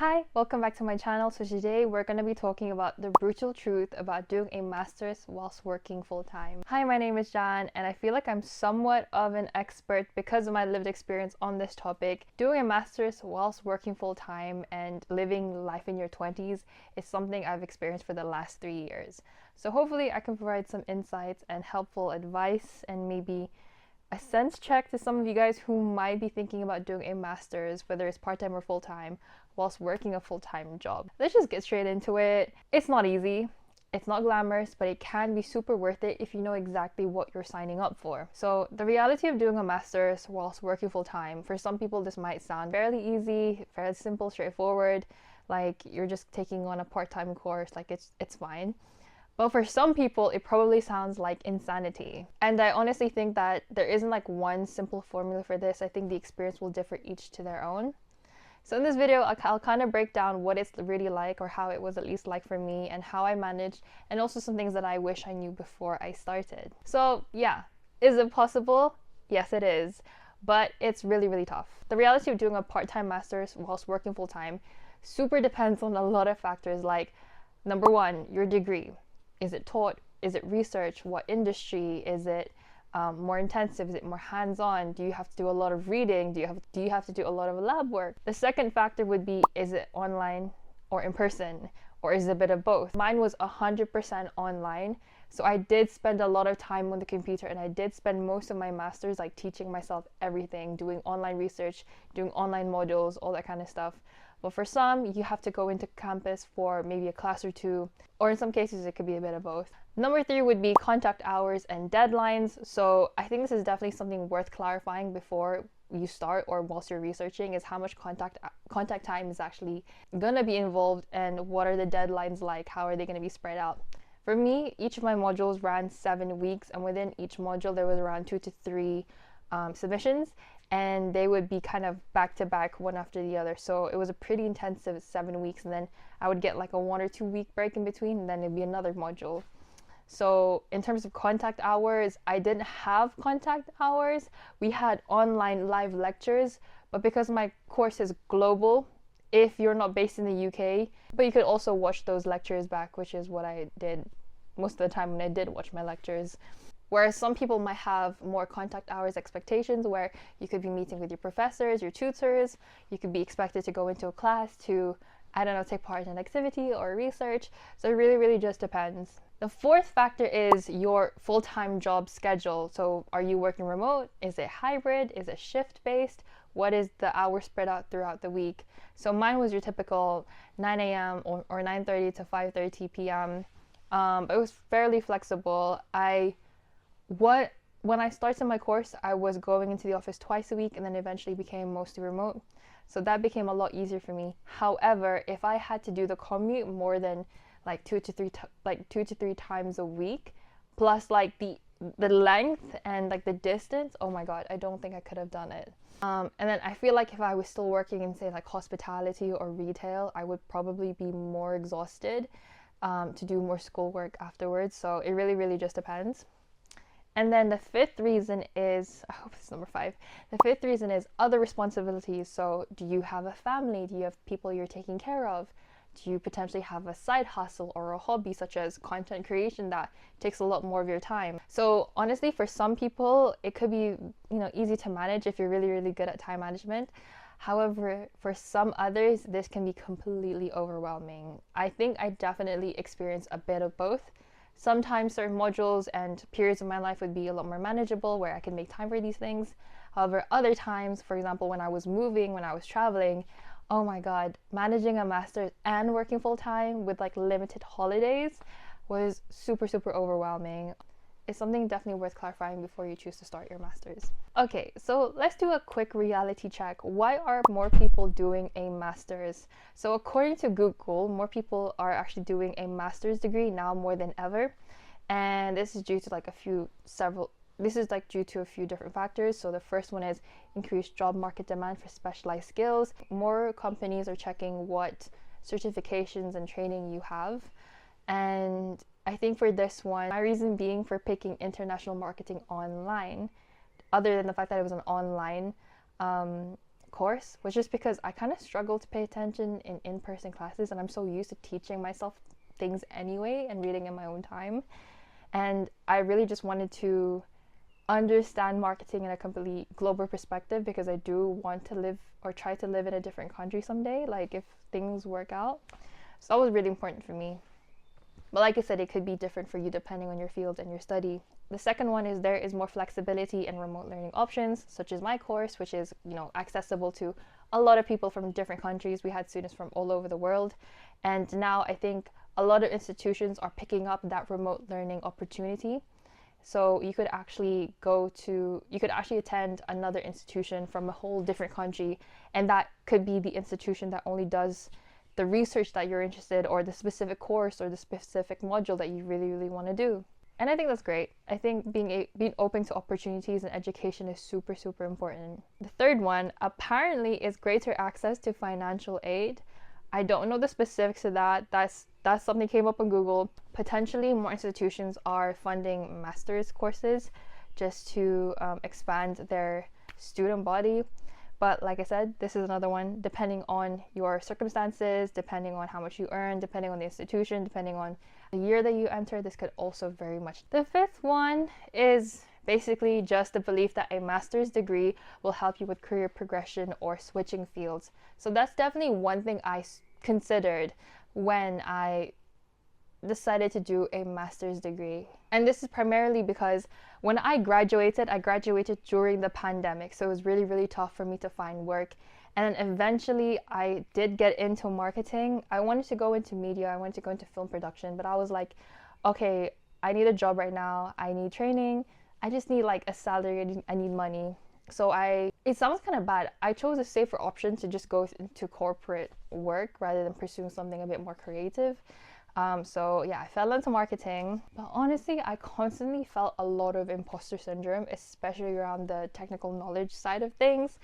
Hi, welcome back to my channel. So today we're going to be talking about the brutal truth about doing a master's whilst working full-time. Hi, my name is Jan, and I feel like I'm somewhat of an expert because of my lived experience on this topic. Doing a master's whilst working full-time and living life in your 20s is something I've experienced for the last 3 years. So hopefully I can provide some insights and helpful advice and maybe a sense check to some of you guys who might be thinking about doing a master's, whether it's part-time or full-time, whilst working a full-time job. Let's just get straight into it. It's not easy, it's not glamorous, but it can be super worth it if you know exactly what you're signing up for. So the reality of doing a master's whilst working full-time, for some people this might sound fairly easy, fairly simple, straightforward, like you're just taking on a part-time course, like it's fine. But for some people, it probably sounds like insanity. And I honestly think that there isn't like one simple formula for this. I think the experience will differ each to their own. So in this video, I'll kind of break down what it's really like, or how it was at least like for me, and how I managed, and also some things that I wish I knew before I started. So yeah, is it possible? Yes, it is. But it's really, really tough. The reality of doing a part-time master's whilst working full-time super depends on a lot of factors, like number one, your degree. Is it taught? Is it research? What industry? Is it more intensive? Is it more hands-on? Do you have to do a lot of reading? Do you have to do a lot of lab work? The second factor would be, is it online or in person? Or is it a bit of both? Mine was 100% online. So I did spend a lot of time on the computer, and I did spend most of my master's like teaching myself everything, doing online research, doing online modules, all that kind of stuff. But for some, you have to go into campus for maybe a class or two, or in some cases, it could be a bit of both. Number three would be contact hours and deadlines. So I think this is definitely something worth clarifying before you start or whilst you're researching, is how much contact time is actually gonna be involved, and what are the deadlines like? How are they gonna be spread out? For me, each of my modules ran 7 weeks, and within each module, there was around 2 to 3 submissions, and they would be kind of back to back, one after the other. So it was a pretty intensive 7 weeks, and then I would get like a 1 or 2 week break in between, and then it'd be another module. So in terms of contact hours, I didn't have contact hours. We had online live lectures, but because my course is global, if you're not based in the UK, but you could also watch those lectures back, which is what I did most of the time when I did watch my lectures. Whereas some people might have more contact hours expectations, where you could be meeting with your professors, your tutors, you could be expected to go into a class to, I don't know, take part in an activity or research. So it really, really just depends. The fourth factor is your full-time job schedule. So are you working remote? Is it hybrid? Is it shift-based? What is the hours spread out throughout the week? So mine was your typical 9 a.m. or 9:30 to 5:30 p.m. But it was fairly flexible. When I started my course, I was going into the office twice a week, and then eventually became mostly remote. So that became a lot easier for me. However, if I had to do the commute more than like two to three times a week, plus like the length and like the distance, oh my god, I don't think I could have done it. And then I feel like if I was still working in, say, like hospitality or retail, I would probably be more exhausted to do more schoolwork afterwards. So it really, really just depends. And then the fifth reason is, I hope this is number 5. The fifth reason is other responsibilities. So do you have a family? Do you have people you're taking care of? Do you potentially have a side hustle or a hobby such as content creation that takes a lot more of your time? So honestly, for some people, it could be, easy to manage if you're really, really good at time management. However, for some others, this can be completely overwhelming. I think I definitely experienced a bit of both. Sometimes certain modules and periods of my life would be a lot more manageable, where I can make time for these things. However, other times, for example, when I was moving, when I was traveling, oh my god, managing a master's and working full-time with like limited holidays was super, super overwhelming. It's something definitely worth clarifying before you choose to start your master's. Okay, so let's do a quick reality check. Why are more people doing a master's? So according to Google, more people are actually doing a master's degree now more than ever. And this is due to like due to a few different factors. So the first one is increased job market demand for specialized skills. More companies are checking what certifications and training you have. And I think for this one, my reason being for picking international marketing online, other than the fact that it was an online course was just because I kind of struggled to pay attention in in-person classes, and I'm so used to teaching myself things anyway and reading in my own time. And I really just wanted to understand marketing in a completely global perspective, because I do want to live or try to live in a different country someday, like if things work out. So that was really important for me. But like I said, it could be different for you depending on your field and your study. The second one is there is more flexibility and remote learning options, such as my course, which is, accessible to a lot of people from different countries. We had students from all over the world. And now I think a lot of institutions are picking up that remote learning opportunity. So you could actually attend another institution from a whole different country, and that could be the institution that only does the research that you're interested, or the specific course or the specific module that you really, really want to do. And I think that's great. I think being open to opportunities and education is super, super important. The third one apparently is greater access to financial aid. I don't know the specifics of that. That's something came up on Google. Potentially more institutions are funding master's courses just to expand their student body. But like I said, this is another one, depending on your circumstances, depending on how much you earn, depending on the institution, depending on the year that you enter, this could also very much. The fifth one is basically just the belief that a master's degree will help you with career progression or switching fields. So that's definitely one thing I considered when I decided to do a master's degree. And this is primarily because when I graduated during the pandemic. So it was really, really tough for me to find work. And then eventually I did get into marketing. I wanted to go into media. I wanted to go into film production, but I was like, okay, I need a job right now. I need training. I just need like a salary. I need money. So it sounds kind of bad. I chose a safer option to just go into corporate work rather than pursuing something a bit more creative. So yeah, I fell into marketing, but honestly, I constantly felt a lot of imposter syndrome, especially around the technical knowledge side of things.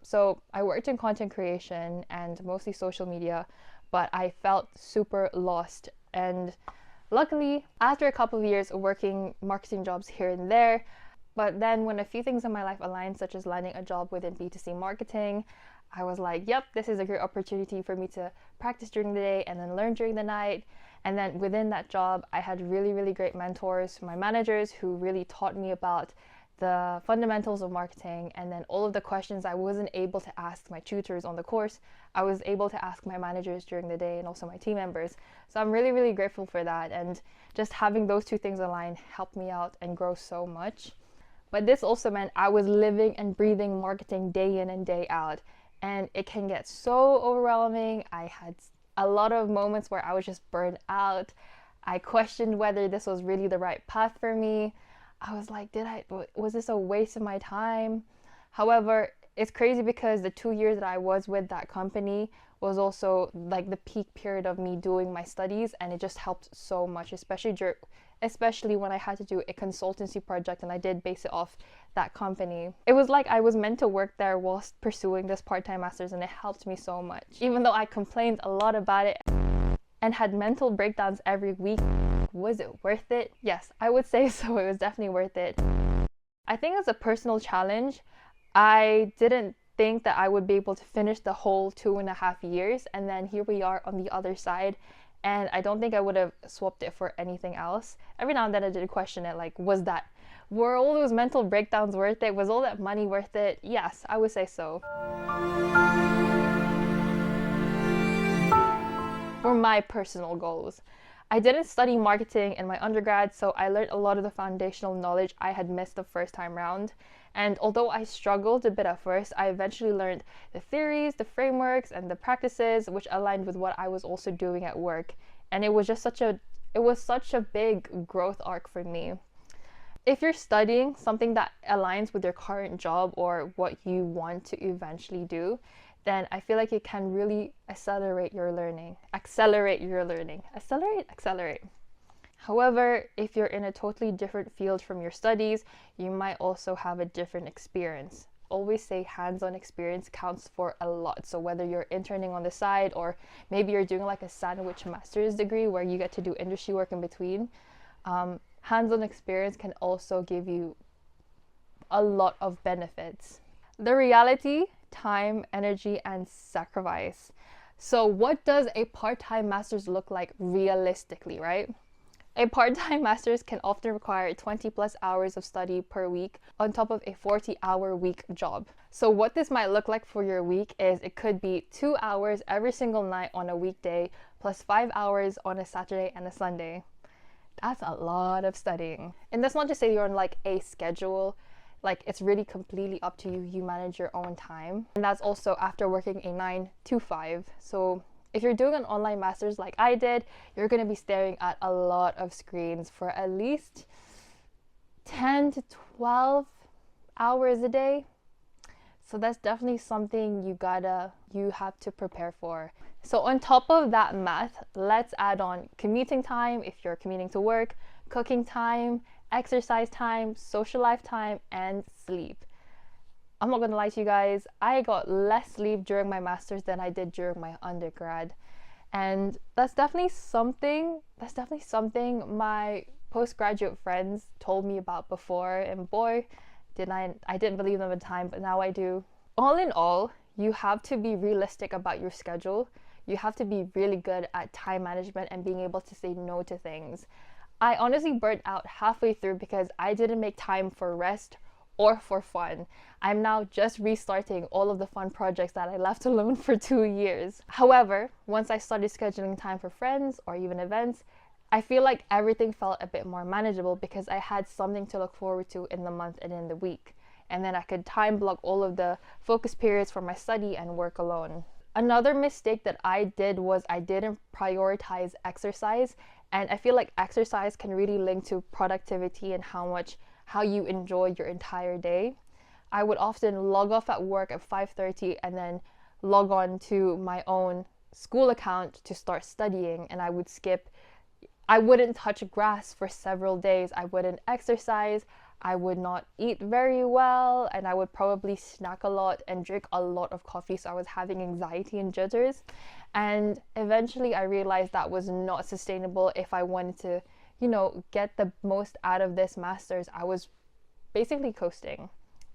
So I worked in content creation and mostly social media, but I felt super lost. And luckily, after a couple of years of working marketing jobs here and there, but then when a few things in my life aligned, such as landing a job within B2C marketing, I was like, yep, this is a great opportunity for me to practice during the day and then learn during the night. And then within that job, I had really, really great mentors, my managers, who really taught me about the fundamentals of marketing. And then all of the questions I wasn't able to ask my tutors on the course, I was able to ask my managers during the day and also my team members. So I'm really, really grateful for that. And just having those two things aligned helped me out and grow so much. But this also meant I was living and breathing marketing day in and day out. And it can get so overwhelming. I had a lot of moments where I was just burned out. I questioned whether this was really the right path for me. I was like, was this a waste of my time? However, it's crazy because the 2 years that I was with that company was also like the peak period of me doing my studies, and it just helped so much, especially when I had to do a consultancy project and I did base it off that company. It was like I was meant to work there whilst pursuing this part-time master's, and it helped me so much. Even though I complained a lot about it and had mental breakdowns every week, was it worth it? Yes, I would say so. It was definitely worth it. I think as a personal challenge, I didn't think that I would be able to finish the whole 2.5 years, and then here we are on the other side. And I don't think I would have swapped it for anything else. Every now and then I did question it, like, were all those mental breakdowns worth it? Was all that money worth it? Yes, I would say so. For my personal goals, I didn't study marketing in my undergrad, so I learned a lot of the foundational knowledge I had missed the first time round. And although I struggled a bit at first, I eventually learned the theories, the frameworks, and the practices, which aligned with what I was also doing at work. And it was such a big growth arc for me. If you're studying something that aligns with your current job or what you want to eventually do, then I feel like it can really accelerate your learning. Accelerate. However, if you're in a totally different field from your studies, you might also have a different experience. Always say hands-on experience counts for a lot. So whether you're interning on the side, or maybe you're doing like a sandwich master's degree where you get to do industry work in between, hands-on experience can also give you a lot of benefits. The reality time, energy, and sacrifice. So what does a part-time master's look like realistically, right? A part-time master's can often require 20 plus hours of study per week on top of a 40-hour week job. So what this might look like for your week is it could be 2 hours every single night on a weekday plus 5 hours on a Saturday and a Sunday. That's a lot of studying. And that's not to say you're on like a schedule. Like, it's really completely up to you. You manage your own time. And that's also after working a 9 to 5. So if you're doing an online master's like I did, you're going to be staring at a lot of screens for at least 10 to 12 hours a day. So that's definitely something you have to prepare for. So on top of that math, let's add on commuting time if you're commuting to work, cooking time, exercise time, social life time, and sleep. I'm not gonna lie to you guys, I got less sleep during my master's than I did during my undergrad. And that's definitely something my postgraduate friends told me about before, and boy, I didn't believe them at the time, but now I do. All in all, you have to be realistic about your schedule. You have to be really good at time management and being able to say no to things. I honestly burnt out halfway through because I didn't make time for rest or for fun. I'm now just restarting all of the fun projects that I left alone for 2 years. However, once I started scheduling time for friends or even events, I feel like everything felt a bit more manageable because I had something to look forward to in the month and in the week. And then I could time block all of the focus periods for my study and work alone. Another mistake that I did was I didn't prioritize exercise. And I feel like exercise can really link to productivity and how you enjoy your entire day. I would often log off at work at 5:30 and then log on to my own school account to start studying, and I wouldn't touch grass for several days. I wouldn't exercise, I would not eat very well, and I would probably snack a lot and drink a lot of coffee, so I was having anxiety and jitters. And eventually I realized that was not sustainable if I wanted to, get the most out of this master's. I was basically coasting.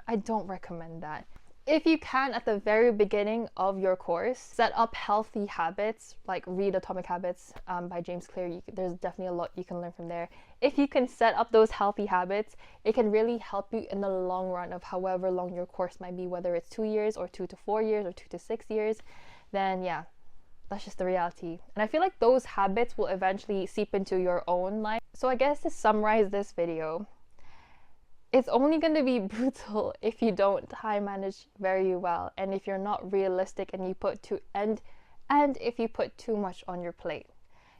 I don't recommend that. If you can, at the very beginning of your course, set up healthy habits, like read Atomic Habits by James Clear. There's definitely a lot you can learn from there. If you can set up those healthy habits, it can really help you in the long run of however long your course might be, whether it's 2 years or 2 to 4 years or 2 to 6 years. Then yeah, that's just the reality. And I feel like those habits will eventually seep into your own life. So I guess to summarize this video, it's only going to be brutal if you don't time manage very well, and if you're not realistic and if you put too much on your plate.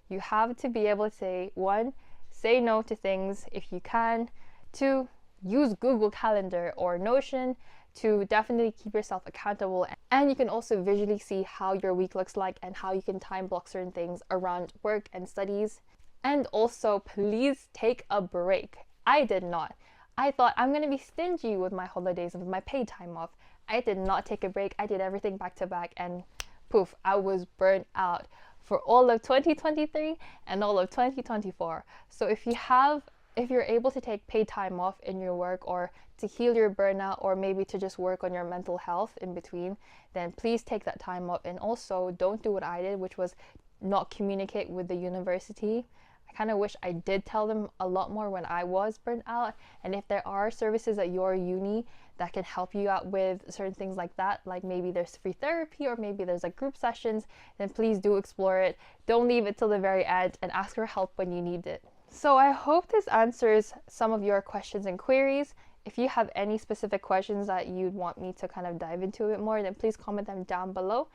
You have to be able to say, 1, say no to things if you can. 2, use Google Calendar or Notion to definitely keep yourself accountable. And you can also visually see how your week looks like and how you can time block certain things around work and studies. And also, please take a break. I did not. I thought I'm going to be stingy with my holidays and with my paid time off. I did not take a break. I did everything back to back, and poof, I was burnt out for all of 2023 and all of 2024. So if you're able to take paid time off in your work, or to heal your burnout, or maybe to just work on your mental health in between, then please take that time off. And also, don't do what I did, which was not communicate with the university. I kind of wish I did tell them a lot more when I was burnt out. And if there are services at your uni that can help you out with certain things like that, like maybe there's free therapy or maybe there's like group sessions, then please do explore it. Don't leave it till the very end, and ask for help when you need it. So I hope this answers some of your questions and queries. If you have any specific questions that you'd want me to kind of dive into a bit more, then please comment them down below.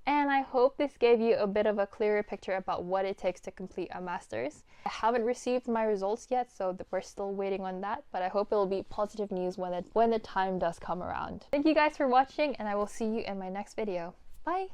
And I hope this gave you a bit of a clearer picture about what it takes to complete a master's. I haven't received my results yet, so we're still waiting on that, but I hope it'll be positive news when the time does come around. Thank you guys for watching, and I will see you in my next video. Bye!